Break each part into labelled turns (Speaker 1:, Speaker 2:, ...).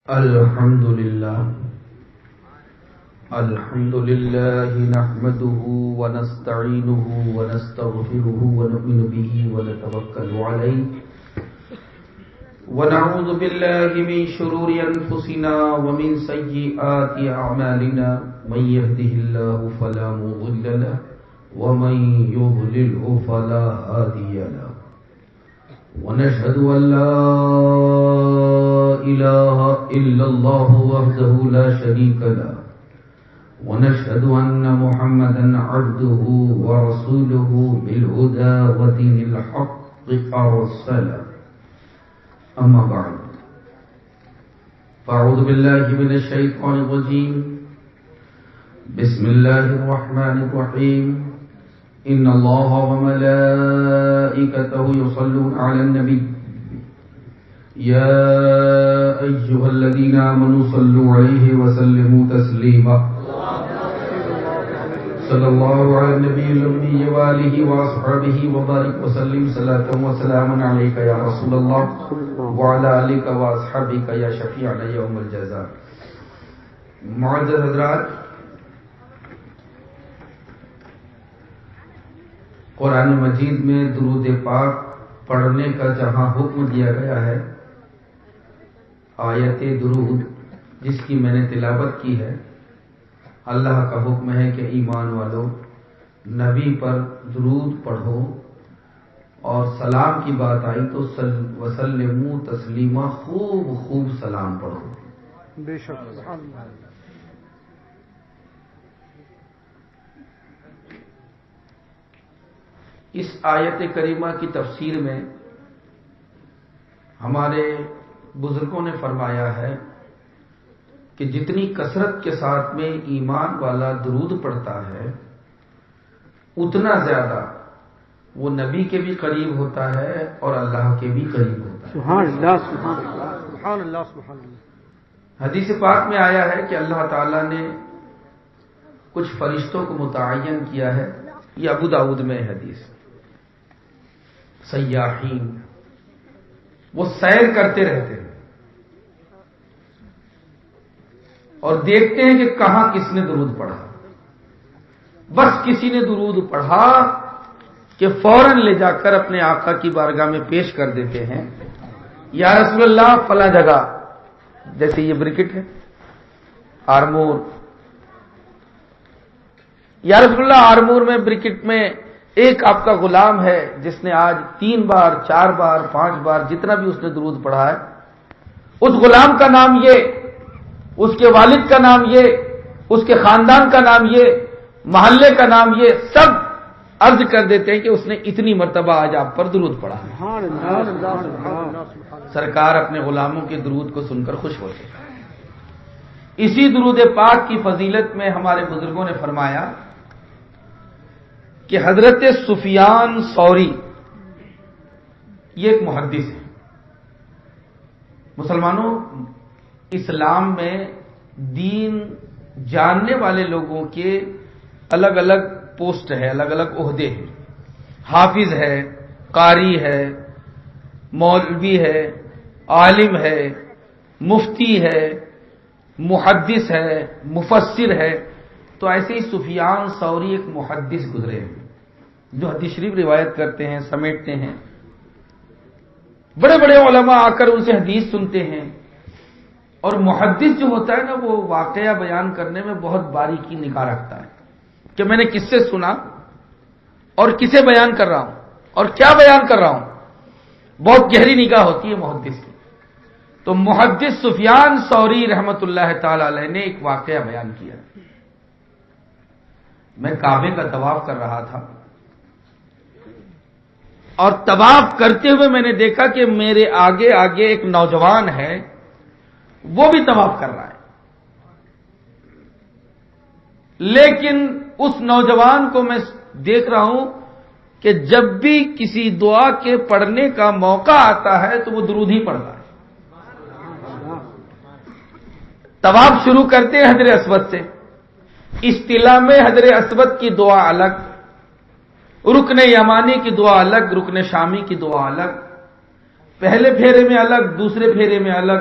Speaker 1: الحمد لله نحمده ونستعينه ونستغفره ونؤمن به ونتوكل عليه ونعوذ بالله من شرور أنفسنا ومن سيئات أعمالنا من يهده الله فلا مضل له ومن يضلله فلا هادي له ونشهد أن لا إله إلا الله وحده لا شريك له ونشهد أن محمدا عبده ورسوله بالهدى ودين الحق أرسله أما بعد فأعوذ بالله من الشيطان الرجيم بسم الله الرحمن الرحيم إن الله وملائكته يصلون على النبي يا أيها الذين آمنوا صلوا عليه وسلموا تسليما صلى الله على النبي الأمي وآله وأصحابه وبارك وسلم صلاة وسلاما عليك يا رسول الله وعلى آلك وأصحابك يا شفيعنا يوم الجزاء. معزز حضرات، قرآن مجید میں درود پاک پڑھنے کا جہاں حکم دیا گیا ہے، آیت درود جس کی میں نے تلاوت کی ہے، اللہ کا حکم ہے کہ ایمان والو نبی پر درود پڑھو، اور سلام کی بات آئی تو وسلموا تسلیما، خوب سلام پڑھو.
Speaker 2: بے شک.
Speaker 1: اس آیت کریمہ کی تفسیر میں ہمارے بزرگوں نے فرمایا ہے کہ جتنی کثرت کے ساتھ میں ایمان والا درود پڑھتا ہے اتنا زیادہ وہ نبی کے بھی قریب ہوتا ہے اور اللہ کے بھی قریب ہوتا ہے.
Speaker 2: سبحان اللہ سبحان اللہ سبحان اللہ سبحان اللہ.
Speaker 1: حدیث پاک میں آیا ہے کہ اللہ تعالیٰ نے کچھ فرشتوں کو متعین کیا ہے، یہ ابو داؤد میں حدیث. سیاحین، وہ سیر کرتے رہتے ہیں اور دیکھتے ہیں کہ کہاں کس نے درود پڑھا. بس کسی نے درود پڑھا کہ فوراً لے جا کر اپنے آقا کی بارگاہ میں پیش کر دیتے ہیں، یا رسول اللہ فلاں جگہ، جیسے یہ برکٹ ہے آرمور، یا رسول اللہ آرمور میں برکٹ میں ایک آپ کا غلام ہے جس نے آج 3 بار 4 بار 5 بار جتنا بھی اس نے درود پڑھا ہے، اس غلام کا نام یہ، اس کے والد کا نام یہ، اس کے خاندان کا نام یہ، محلے کا نام یہ، سب عرض کر دیتے ہیں کہ اس نے اتنی مرتبہ آج آپ پر درود پڑھا ہے. سرکار اپنے غلاموں کے درود کو سن کر خوش ہوتے ہیں. اسی درود پاک کی فضیلت میں ہمارے بزرگوں نے فرمایا کہ حضرت سفیان ثوری یہ ایک محدث ہے. مسلمانوں، اسلام میں دین جاننے والے لوگوں کے الگ الگ پوسٹ ہے، الگ الگ عہدے ہیں. حافظ ہے، قاری ہے، مولوی ہے، عالم ہے، مفتی ہے، محدث ہے، مفسر ہے. تو ایسے ہی سفیان ثوری ایک محدث گزرے ہیں جو حدیث شریف روایت کرتے ہیں، سمیٹتے ہیں. بڑے بڑے علماء آ کر ان سے حدیث سنتے ہیں. اور محدث جو ہوتا ہے نا، وہ واقعہ بیان کرنے میں بہت باریکی نگاہ رکھتا ہے کہ میں نے کس سے سنا اور کسے بیان کر رہا ہوں اور کیا بیان کر رہا ہوں. بہت گہری نگاہ ہوتی ہے محدث کی. تو محدث سفیان ثوری رحمت اللہ تعالی علیہ نے ایک واقعہ بیان کیا. میں کعبے کا طواف کر رہا تھا اور طواف کرتے ہوئے میں نے دیکھا کہ میرے آگے آگے ایک نوجوان ہے، وہ بھی طواف کر رہا ہے. لیکن اس نوجوان کو میں دیکھ رہا ہوں کہ جب بھی کسی دعا کے پڑھنے کا موقع آتا ہے تو وہ درود ہی پڑھتا ہے. طواف شروع کرتے ہیں حجر اسود سے. اصطلاح میں حجر اسود کی دعا الگ، رکن یمانی کی دعا الگ، رکن شامی کی دعا الگ، پہلے پھیرے میں الگ، دوسرے پھیرے میں الگ،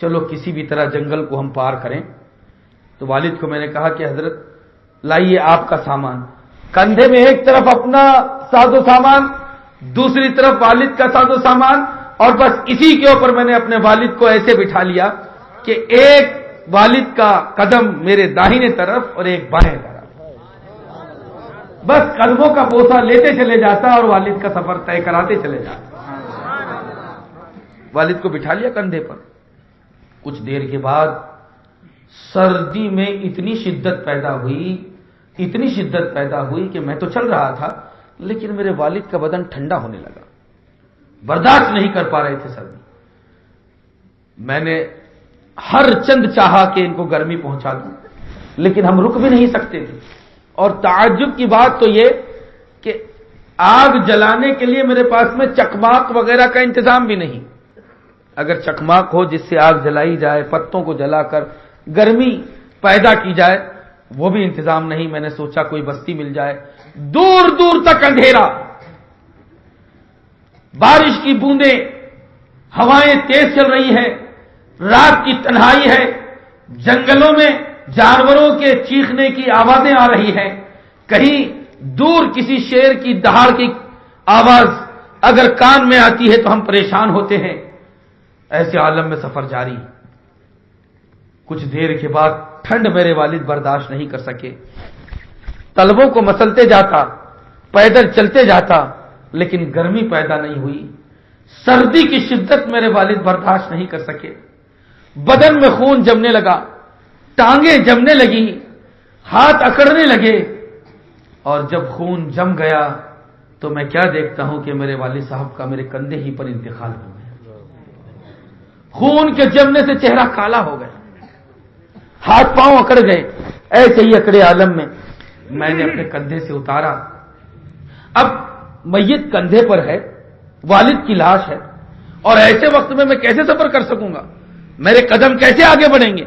Speaker 1: چلو کسی بھی طرح جنگل کو ہم پار کریں. تو والد کو میں نے کہا کہ حضرت لائیے آپ کا سامان. کندھے میں ایک طرف اپنا ساز و سامان, دوسری طرف والد کا ساز و سامان, اور بس اسی کے اوپر میں نے اپنے والد کو ایسے بٹھا لیا کہ ایک والد کا قدم میرے داہنے طرف اور ایک بائیں طرف, بس قدموں کا بوسہ لیتے چلے جاتا اور والد کا سفر طے کراتے چلے جاتا. والد کو بٹھا لیا کندھے پر. کچھ دیر کے بعد سردی میں اتنی شدت پیدا ہوئی کہ میں تو چل رہا تھا لیکن میرے والد کا بدن ٹھنڈا ہونے لگا, برداشت نہیں کر پا رہے تھے سردی. میں نے ہر چند چاہا کہ ان کو گرمی پہنچا دوں, لیکن ہم رک بھی نہیں سکتے تھے. اور تعجب کی بات تو یہ کہ آگ جلانے کے لیے میرے پاس میں چکماق وغیرہ کا انتظام بھی نہیں. اگر چکماق ہو جس سے آگ جلائی جائے, پتوں کو جلا کر گرمی پیدا کی جائے, وہ بھی انتظام نہیں. میں نے سوچا کوئی بستی مل جائے. دور دور تک اندھیرا, بارش کی بوندیں, ہوائیں تیز چل رہی ہیں, رات کی تنہائی ہے, جنگلوں میں جانوروں کے چیخنے کی آوازیں آ رہی ہیں, کہیں دور کسی شیر کی دہاڑ کی آواز اگر کان میں آتی ہے تو ہم پریشان ہوتے ہیں. ایسے عالم میں سفر جاری. کچھ دیر کے بعد ٹھنڈ میرے والد برداشت نہیں کر سکے, طلبوں کو مسلتے جاتا, پیدل چلتے جاتا, لیکن گرمی پیدا نہیں ہوئی. سردی کی شدت میرے والد برداشت نہیں کر سکے. بدن میں خون جمنے لگا, ٹانگیں جمنے لگی, ہاتھ اکڑنے لگے, اور جب خون جم گیا تو میں کیا دیکھتا ہوں کہ میرے والد صاحب کا میرے کندھے ہی پر انتقال ہو گیا. خون کے جمنے سے چہرہ کالا ہو گیا, ہاتھ پاؤں اکڑ گئے. ایسے ہی اکڑے عالم میں نے اپنے کندھے سے اتارا. اب میت کندھے پر ہے, والد کی لاش ہے, اور ایسے وقت میں کیسے سفر کر سکوں گا؟ میرے قدم کیسے آگے بڑھیں گے؟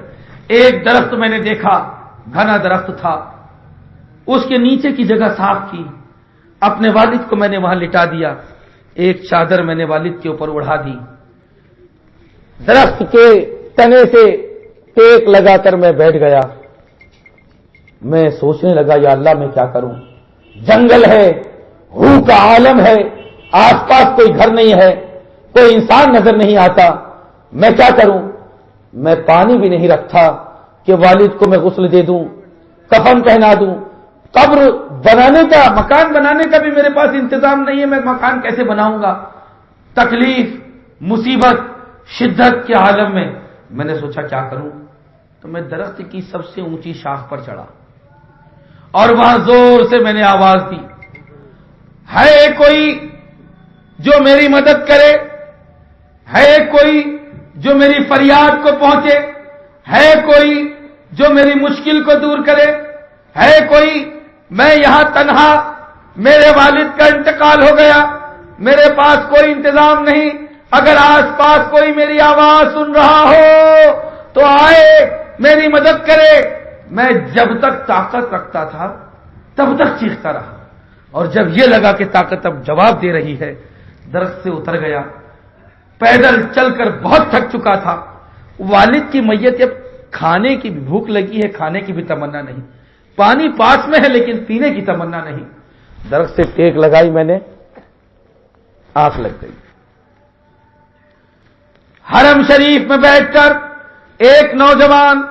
Speaker 1: ایک درخت میں نے دیکھا, گھنا درخت تھا, اس کے نیچے کی جگہ صاف کی. اپنے والد کو میں نے وہاں لٹا دیا. ایک چادر میں نے والد کے اوپر اڑا دی. درخت کے تنے سے ٹیک لگا کر میں بیٹھ گیا. میں سوچنے لگا یا اللہ میں کیا کروں؟ جنگل ہے, روح کا عالم ہے, آس پاس کوئی گھر نہیں ہے, کوئی انسان نظر نہیں آتا, میں کیا کروں؟ میں پانی بھی نہیں رکھتا کہ والد کو میں غسل دے دوں, کفن پہنا دوں. قبر بنانے کا, مکان بنانے کا بھی میرے پاس انتظام نہیں ہے. میں مکان کیسے بناؤں گا؟ تکلیف, مصیبت, شدت کے عالم میں نے سوچا کیا کروں؟ تو میں درخت کی سب سے اونچی شاخ پر چڑھا اور وہاں زور سے میں نے آواز دی, ہے کوئی جو میری مدد کرے؟ ہے کوئی جو میری فریاد کو پہنچے؟ ہے کوئی جو میری مشکل کو دور کرے؟ ہے کوئی؟ میں یہاں تنہا, میرے والد کا انتقال ہو گیا, میرے پاس کوئی انتظام نہیں. اگر آس پاس کوئی میری آواز سن رہا ہو تو آئے, میری مدد کرے. میں جب تک طاقت رکھتا تھا تب تک چیختا رہا, اور جب یہ لگا کہ طاقت اب جواب دے رہی ہے, درخت سے اتر گیا. پیدل چل کر بہت تھک چکا تھا. والد کی میت, اب کھانے کی بھی بھوک لگی ہے, کھانے کی بھی تمنا نہیں, پانی پاس میں ہے لیکن پینے کی تمنا نہیں. درخت سے ٹیک لگائی میں نے, آنکھ لگ گئی. حرم شریف میں بیٹھ کر ایک نوجوان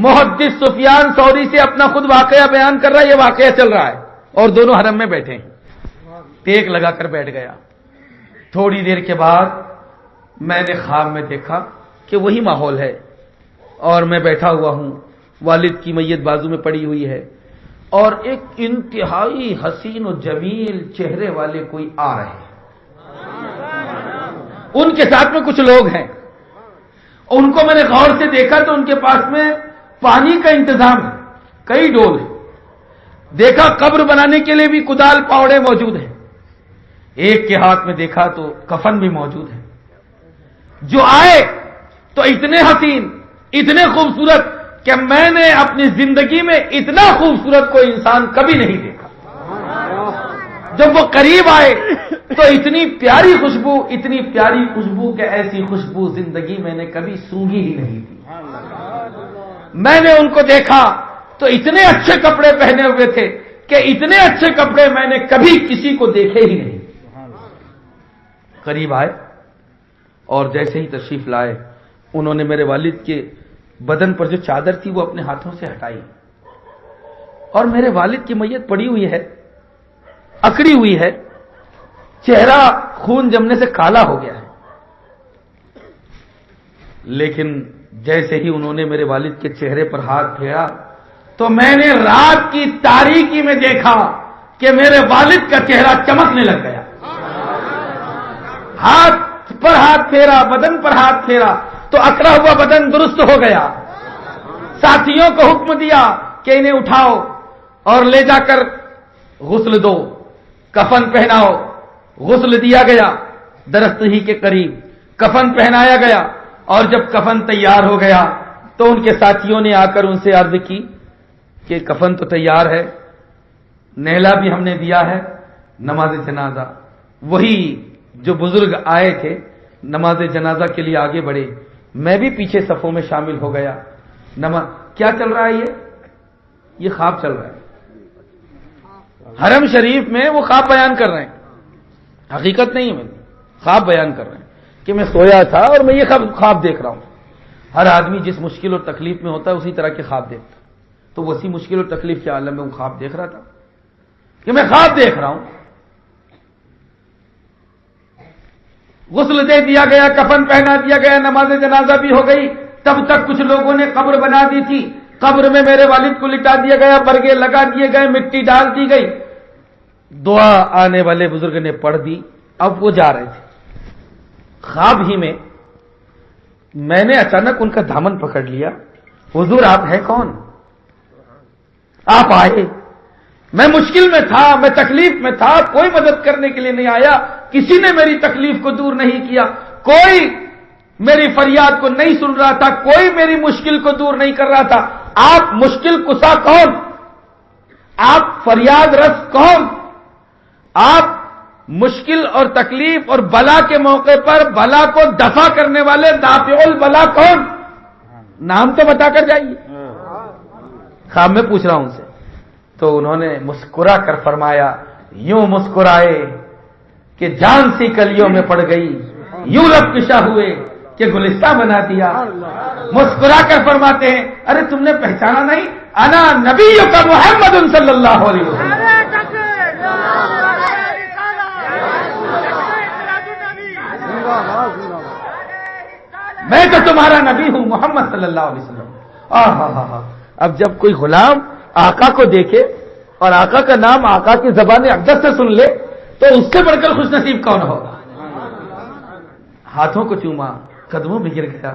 Speaker 1: محدث سفیان ثوری سے اپنا خود واقعہ بیان کر رہا ہے. یہ واقعہ چل رہا ہے اور دونوں حرم میں بیٹھے ہیں. ٹیک لگا کر بیٹھ گیا. تھوڑی دیر کے بعد میں نے خواب میں دیکھا کہ وہی ماحول ہے اور میں بیٹھا ہوا ہوں, والد کی میت بازو میں پڑی ہوئی ہے, اور ایک انتہائی حسین و جمیل چہرے والے کوئی آ رہے ہیں. ان کے ساتھ میں کچھ لوگ ہیں. ان کو میں نے غور سے دیکھا تو ان کے پاس میں پانی کا انتظام ہے, کئی ڈول ہیں. دیکھا قبر بنانے کے لیے بھی کدال پاوڑے موجود ہیں. ایک کے ہاتھ میں دیکھا تو کفن بھی موجود ہے. جو آئے تو اتنے حسین, اتنے خوبصورت کہ میں نے اپنی زندگی میں اتنا خوبصورت کوئی انسان کبھی نہیں دیکھا. جب وہ قریب آئے تو اتنی پیاری خوشبو کہ ایسی خوشبو زندگی میں نے کبھی سونگھی ہی نہیں تھی۔ میں نے ان کو دیکھا تو اتنے اچھے کپڑے پہنے ہوئے تھے کہ اتنے اچھے کپڑے میں نے کبھی کسی کو دیکھے ہی نہیں۔ قریب آئے اور جیسے ہی تشریف لائے انہوں نے میرے والد کے بدن پر جو چادر تھی وہ اپنے ہاتھوں سے ہٹائی، اور میرے والد کی میت پڑی ہوئی ہے، اکڑی ہوئی ہے، چہرہ خون جمنے سے کالا ہو گیا ہے، لیکن جیسے ہی انہوں نے میرے والد کے چہرے پر ہاتھ پھیرا تو میں نے رات کی تاریکی میں دیکھا کہ میرے والد کا چہرہ چمکنے لگ گیا۔ ہاتھ پر ہاتھ پھیرا، بدن پر ہاتھ پھیرا تو اکڑا ہوا بدن درست ہو گیا۔ ساتھیوں کو حکم دیا کہ انہیں اٹھاؤ اور لے جا کر غسل دو، کفن پہناؤ۔ غسل دیا گیا، درخت ہی کے قریب کفن پہنایا گیا، اور جب کفن تیار ہو گیا تو ان کے ساتھیوں نے آ کر ان سے عرض کی کہ کفن تو تیار ہے، نہلا بھی ہم نے دیا ہے، نماز جنازہ۔ وہی جو بزرگ آئے تھے نماز جنازہ کے لیے آگے بڑھے، میں بھی پیچھے صفوں میں شامل ہو گیا۔ کیا چل رہا ہے؟ یہ خواب چل رہا ہے۔ حرم شریف میں وہ خواب بیان کر رہے ہیں، حقیقت نہیں ہے، خواب بیان کر رہے ہیں کہ میں سویا تھا اور میں یہ خواب دیکھ رہا ہوں۔ ہر آدمی جس مشکل اور تکلیف میں ہوتا ہے اسی طرح کے خواب دیکھتا ہے، تو وہ اسی مشکل اور تکلیف کے عالم میں وہ خواب دیکھ رہا تھا کہ میں خواب دیکھ رہا ہوں۔ غسل دے دیا گیا، کفن پہنا دیا گیا، نماز جنازہ بھی ہو گئی۔ تب تک کچھ لوگوں نے قبر بنا دی تھی، قبر میں میرے والد کو لٹا دیا گیا، برگے لگا دیے گئے، مٹی ڈال دی گئی، دعا آنے والے بزرگ نے پڑھ دی۔ اب وہ جا رہے تھے، خواب ہی میں نے اچانک ان کا دامن پکڑ لیا۔ حضور آپ ہیں کون؟ آپ آئے، میں مشکل میں تھا، میں تکلیف میں تھا، کوئی مدد کرنے کے لیے نہیں آیا، کسی نے میری تکلیف کو دور نہیں کیا، کوئی میری فریاد کو نہیں سن رہا تھا، کوئی میری مشکل کو دور نہیں کر رہا تھا۔ آپ مشکل کشا کون؟ آپ فریاد رس کون؟ آپ مشکل اور تکلیف اور بلا کے موقع پر بلا کو دفع کرنے والے دافع البلا کون؟ نام تو بتا کر جائیے۔ خواب میں پوچھ رہا ہوں ان سے، تو انہوں نے مسکرا کر فرمایا، یوں مسکرائے کہ جان سی کلیوں میں پڑ گئی، یوں لب کشا ہوئے کہ گلستہ بنا دیا۔ مسکرا کر فرماتے ہیں، ارے تم نے پہچانا نہیں؟ انا نبی کا محمد صلی اللہ علیہ وسلم، میں تو تمہارا نبی ہوں، محمد صلی اللہ علیہ وسلم۔ اب جب کوئی غلام آقا کو دیکھے اور آقا کا نام آقا کی زبان اقدس سے سن لے تو اس سے بڑھ کر خوش نصیب کون ہوگا؟ ہاتھوں کو چوما، قدموں میں گر گیا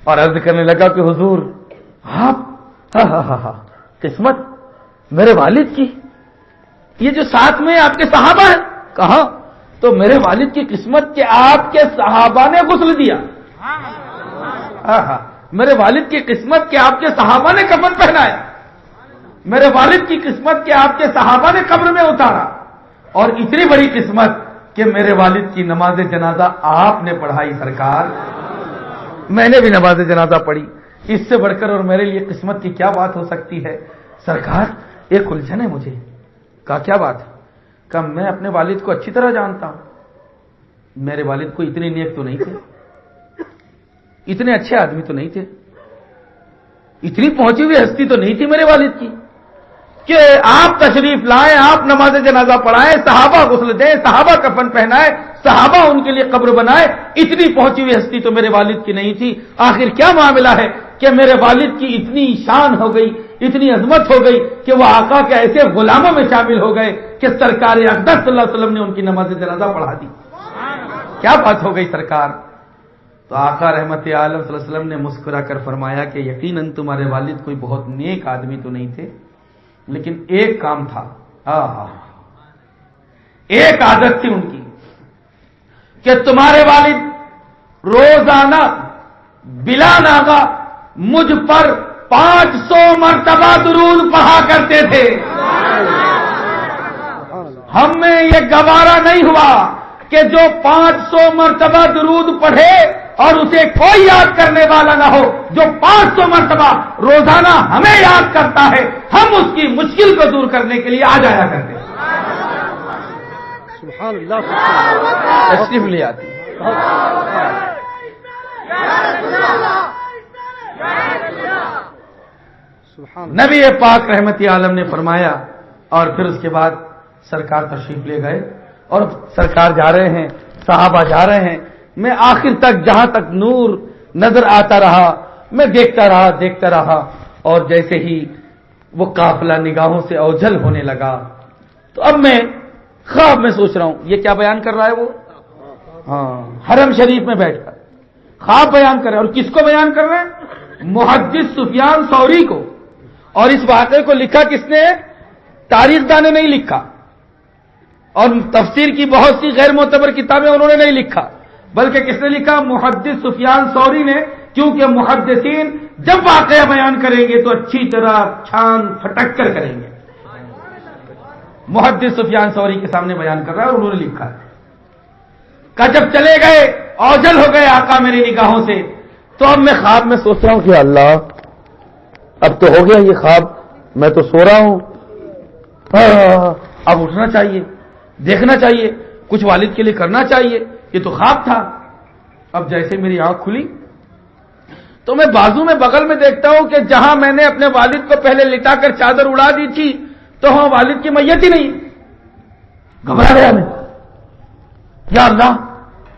Speaker 1: اور عرض کرنے لگا کہ حضور آپ قسمت میرے والد کی، یہ جو ساتھ میں آپ کے صحابہ ہیں، کہاں؟ تو میرے والد کی قسمت کہ آپ کے صحابہ نے غسل دیا، میرے والد کی قسمت کہ آپ کے صحابہ نے کفن پہنایا، میرے والد کی قسمت کہ آپ کے صحابہ نے قبر میں اتارا، اور اتنی بڑی قسمت کہ میرے والد کی نماز جنازہ آپ نے پڑھائی سرکار۔ میں نے بھی نماز جنازہ پڑھی، اس سے بڑھ کر اور میرے لیے قسمت کی کیا بات ہو سکتی ہے سرکار؟ ایک الجھن ہے مجھے۔ کہا کیا بات ہے؟ کہا میں اپنے والد کو اچھی طرح جانتا ہوں، میرے والد کو اتنے نیک تو نہیں تھے، اتنے اچھے آدمی تو نہیں تھے، اتنی پہنچی ہوئی ہستی تو نہیں تھی میرے والد کی کہ آپ تشریف لائیں، آپ نماز جنازہ پڑھائیں، صحابہ غسل دیں، صحابہ کفن پہنائیں، صحابہ ان کے لیے قبر بنائیں، اتنی پہنچی ہوئی ہستی تو میرے والد کی نہیں تھی۔ آخر کیا معاملہ ہے کہ میرے والد کی اتنی شان ہو گئی، اتنی عظمت ہو گئی کہ وہ آقا کے ایسے غلاموں میں شامل ہو گئے کہ سرکار اقدس صلی اللہ علیہ وسلم نے ان کی نماز جنازہ پڑھا دی۔ کیا بات ہو گئی سرکار؟ تو آقا رحمت عالم صلی اللہ علیہ وسلم نے مسکرا کر فرمایا کہ یقیناً تمہارے والد کوئی بہت نیک آدمی تو نہیں تھے، لیکن ایک کام تھا، ایک عادت تھی ان کی کہ تمہارے والد روزانہ بلا ناغہ مجھ پر 500 مرتبہ درود پڑھا کرتے تھے۔ ہم میں یہ گوارا نہیں ہوا کہ جو 500 مرتبہ درود پڑھے اور اسے کوئی یاد کرنے والا نہ ہو. جو 500 مرتبہ روزانہ ہمیں یاد کرتا ہے، ہم اس کی مشکل کو دور کرنے کے لیے آ جایا کرتے ہیں.
Speaker 2: سبحان اللہ
Speaker 1: تشریف لے آتی. نبی پاک رحمت عالم نے فرمایا، اور پھر اس کے بعد سرکار تشریف لے گئے اور سرکار جا رہے ہیں، صحابہ جا رہے ہیں. میں آخر تک جہاں تک نور نظر آتا رہا میں دیکھتا رہا اور جیسے ہی وہ قافلہ نگاہوں سے اوجھل ہونے لگا تو اب میں خواب میں سوچ رہا ہوں یہ کیا بیان کر رہا ہے وہ. حرم شریف میں بیٹھ کر خواب بیان کر رہے ہیں. اور کس کو بیان کر رہے ہیں؟ محدث سفیان ثوری کو. اور اس واقعے کو لکھا کس نے؟ تاریخ دان نے نہیں لکھا، اور تفسیر کی بہت سی غیر معتبر کتابیں انہوں نے نہیں لکھا، بلکہ کس نے لکھا؟ محدث سفیان ثوری نے. کیونکہ محدثین جب واقعہ بیان کریں گے تو اچھی طرح چھان پھٹک کر کریں گے. محدث سفیان ثوری کے سامنے بیان کر رہا ہے اور انہوں نے لکھا ہے کہ جب چلے گئے اوجل ہو گئے آقا میری نگاہوں سے، تو اب میں خواب میں سوچ رہا ہوں کہ اللہ اب تو ہو گیا یہ خواب، میں تو سو رہا ہوں، اب اٹھنا چاہیے، دیکھنا چاہیے، کچھ والد کے لیے کرنا چاہیے، یہ تو خواب تھا. اب جیسے میری آنکھ کھلی تو میں بازو میں بغل میں دیکھتا ہوں کہ جہاں میں نے اپنے والد کو پہلے لٹا کر چادر اڑا دی تھی تو وہاں والد کی میت ہی نہیں. گھبرا گیا میں، یا اللہ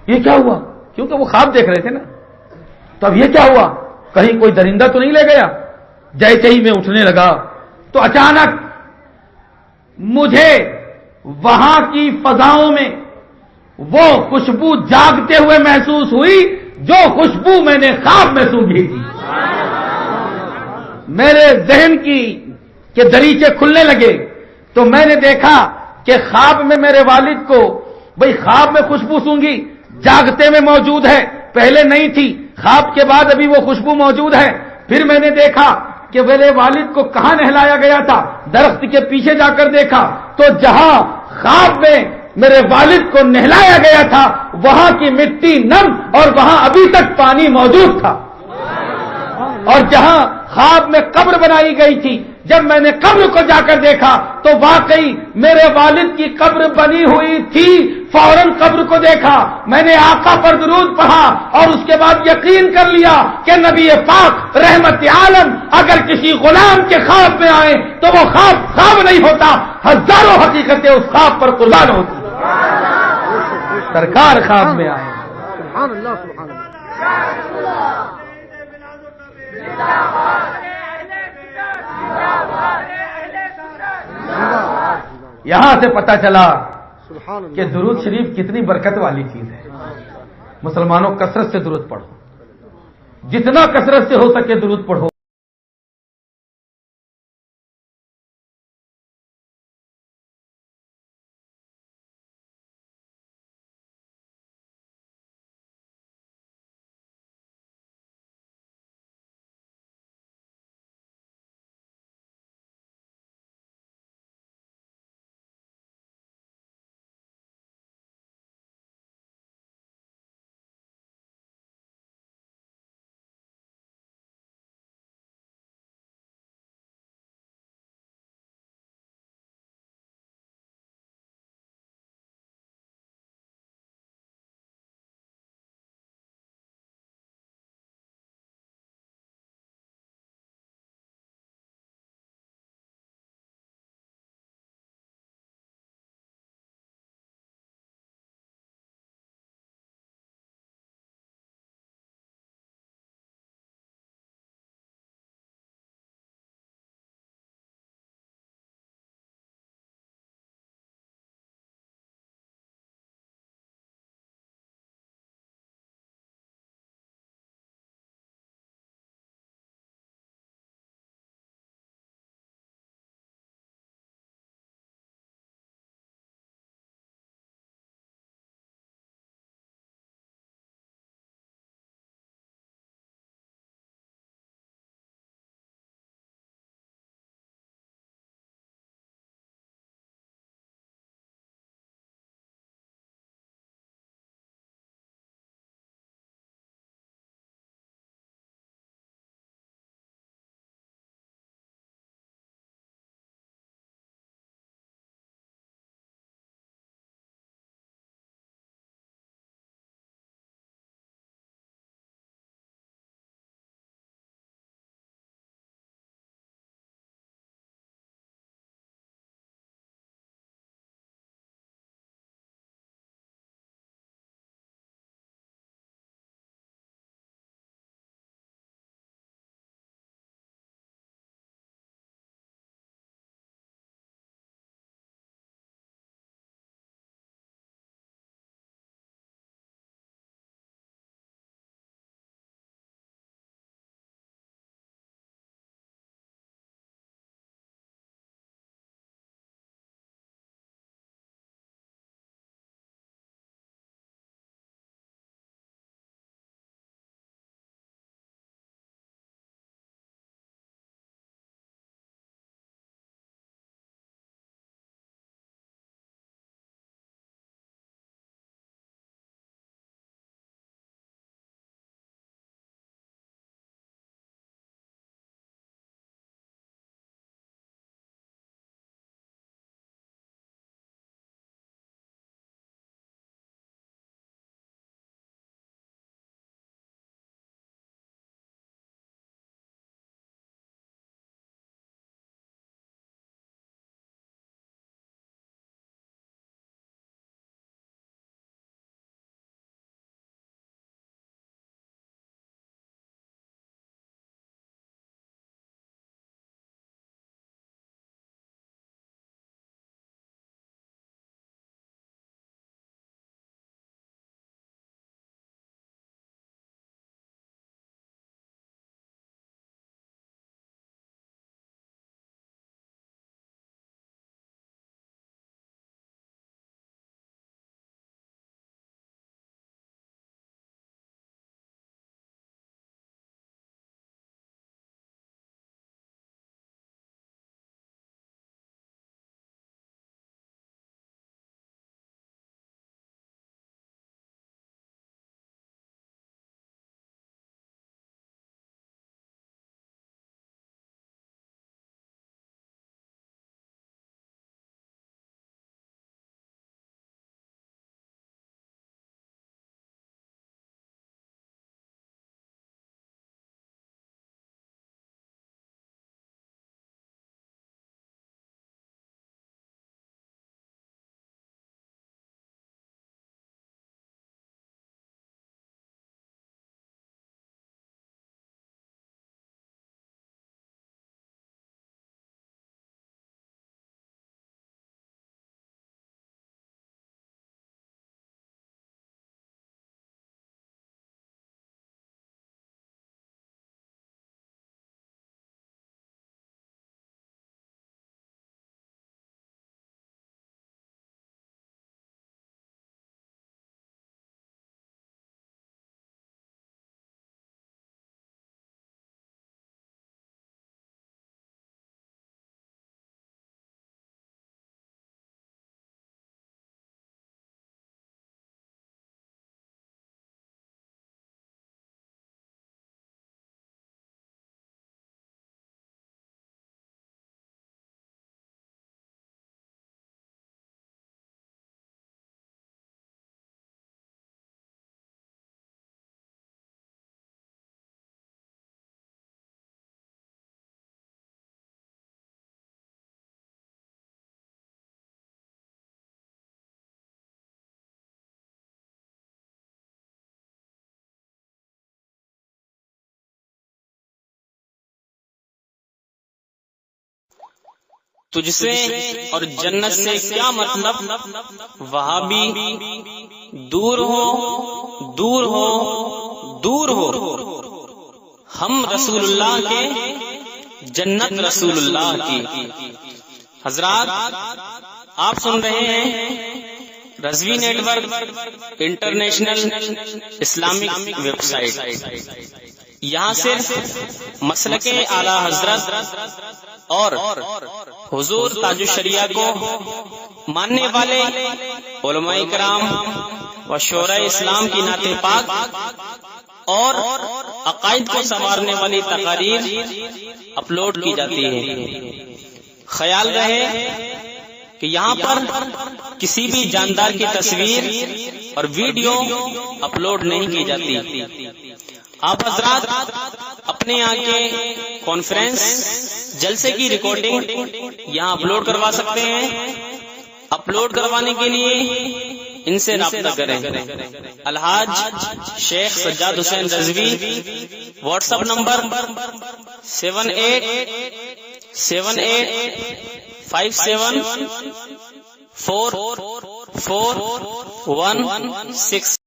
Speaker 1: یہ کیا ہوا؟ کیونکہ وہ خواب دیکھ رہے تھے نا. تو اب یہ کیا ہوا؟ کہیں کوئی درندہ تو نہیں لے گیا؟ جیسے ہی میں اٹھنے لگا تو اچانک مجھے وہاں کی فضاؤں میں وہ خوشبو جاگتے ہوئے محسوس ہوئی جو خوشبو میں نے خواب میں سونگھی تھی. میرے ذہن کے دریچے کھلنے لگے تو میں نے دیکھا کہ خواب میں میرے والد کو، بھئی خواب میں خوشبو سونگھی، جاگتے میں موجود ہے، پہلے نہیں تھی، خواب کے بعد ابھی وہ خوشبو موجود ہے. پھر میں نے دیکھا کہ میرے والد کو کہاں نہلایا گیا تھا، درخت کے پیچھے جا کر دیکھا تو جہاں خواب میں میرے والد کو نہلایا گیا تھا وہاں کی مٹی نم اور وہاں ابھی تک پانی موجود تھا. اور جہاں خواب میں قبر بنائی گئی تھی جب میں نے قبر کو جا کر دیکھا تو واقعی میرے والد کی قبر بنی ہوئی تھی. فوراً قبر کو دیکھا، میں نے آقا پر درود پڑھا اور اس کے بعد یقین کر لیا کہ نبی پاک رحمت عالم اگر کسی غلام کے خواب میں آئے تو وہ خواب نہیں ہوتا، ہزاروں حقیقتیں اس خواب پر قربان ہوتی. سرکار خواب میں آئے.
Speaker 2: سبحان اللہ سبحان اللہ.
Speaker 1: یہاں سے پتہ چلا
Speaker 2: سبحان اللہ
Speaker 1: کہ درود شریف کتنی برکت والی چیز ہے. مسلمانوں کثرت سے درود پڑھو، جتنا کثرت سے ہو سکے درود پڑھو.
Speaker 3: تجھ سے اور جنت سے کیا مطلب، وہابی دور ہو دور ہو دور ہو، ہم رسول اللہ کے، جنت رسول اللہ کی۔ حضرات آپ سن رہے ہیں Rizvi network international Islamic website. یہاں صرف مسلک اعلی حضرت اور حضور تاج الشریعہ کو ماننے والے علماء کرام و شورائے اسلام کی نعت پاک اور عقائد کو سنوارنے والی تقاریر اپلوڈ کی جاتی ہے۔ خیال رہے کہ یہاں پر کسی بھی جاندار کی تصویر اور ویڈیو اپلوڈ نہیں کی جاتی۔ آپ حضرات اپنے یہاں کے کانفرنس جلسے کی ریکارڈنگ یہاں اپلوڈ کروا سکتے ہیں۔ اپلوڈ کروانے کے لیے ان سے رابطہ کریں۔ الحاج شیخ سجاد حسین رضوی، واٹس ایپ نمبر 787857444116۔